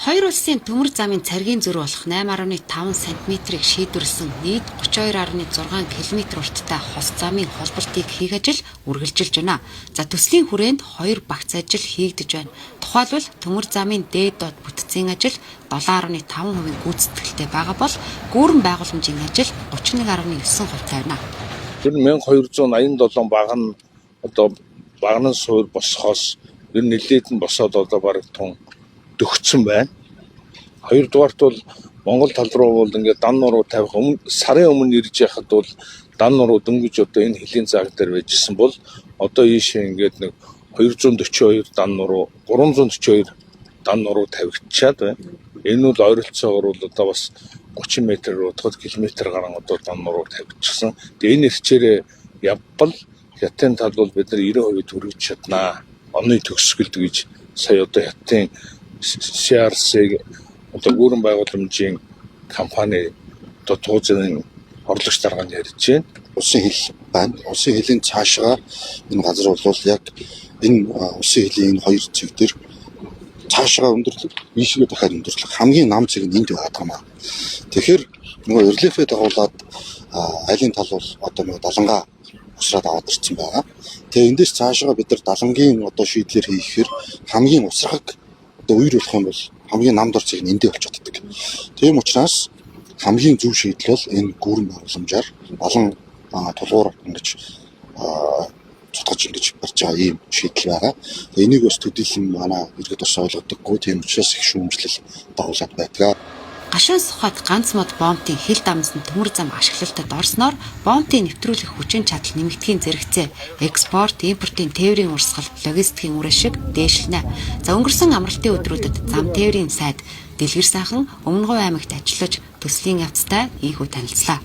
Хоёр улсын төмөр замын царгийн зөрүү болох 8.5 см-ийг шийдвэрлсэн нийт 32.6 км урттай хос замын холболтыг хийх ажил үргэлжилж байна. За төслийн хүрээнд 2 багц ажил хийгдэж байна. Тухайлбал төмөр замын дээд доод бүтцийн ажил 7.5% гүйцэтгэлтэй байгаа бол гүүрэн байгууламжийн ажил 31.9% байна. Тэр 1287 баг нь одоо багнан суур босхоос ер нь нэлээд нь босоод одоо бараг тун дөгцсөн байна. Хоёрдугаарт бол Монгол тал руу бол ингээд дан нуруу тавих сарын өмнө ирж яхад бол дан нуруу дөнгөж одоо энэ хөлийн цаг дээр байжсэн бол одоо ийшээ ингээд нэг 242 дан нуруу 342 дан нуруу тавигдчихад байна. Энэ бол ойролцоогоор бол одоо бас 30 м-ээр 30 км гарan одоо дан нуруу тавигдчихсан. Тэгээ энэ хэрчээрээ явбал хятадын тал бол бид нар 90% хүргэж чаднаа. Оны төгсгөлд гэж сая одоо хятадын CRC одоо гүүрэн байгууламжийн компани одоо туузын орлогч даргаанд ярьж байна. Улсын хил байна. Улсын хилийн цаашгаа энэ газар бол яг энэ улсын хилийн энэ хоёр зэг дээр цаашгаа өндөрлөг, ийшгээ дахиад өндөрлөг хамгийн нам зэг нь энд байгаа юм аа. Тэгэхээр нөгөө релефээ дагуулад айлын тал бол одоо нөгөө далангаа усраад аваад ирсэн байгаа. Тэгээ эндээс цаашгаа бид нар далангийн одоо шийдлэр хийхээр хамгийн усрахаг одоо үер болох юм бол хамгийн нам дор зэг нь эндээ болчиход байдаг. Тийм учраас хамгийн зөв шийдэл бол энэ гүүрэн байгууламжаар олон тулгуур ингэж цутгаж ингэж барьж байгаа ийм шийдэл байгаа. Энийг бас төдийлөн манай иргэд бас ойлгодоггүй. Тийм учраас их шүүмжлэл дагуулад байдаг. Гашуун сухад ганц мод бомбын хил дамжсан төмөр зам ашиглалтад орсноор бомбын нэвтрүүлэх хүчин чадал нэмэгдэхийн зэрэгцээ экспорт, импортын тээврийн урсгал, логистикийн үр ашиг дээшлэнэ. За өнгөрсөн амралтын өдрүүдэд зам тээврийн сайд Дэлгэр сайхан Өмнөговь аймагт ажиллаж төслийн явцтай ийхүү танилцлаа.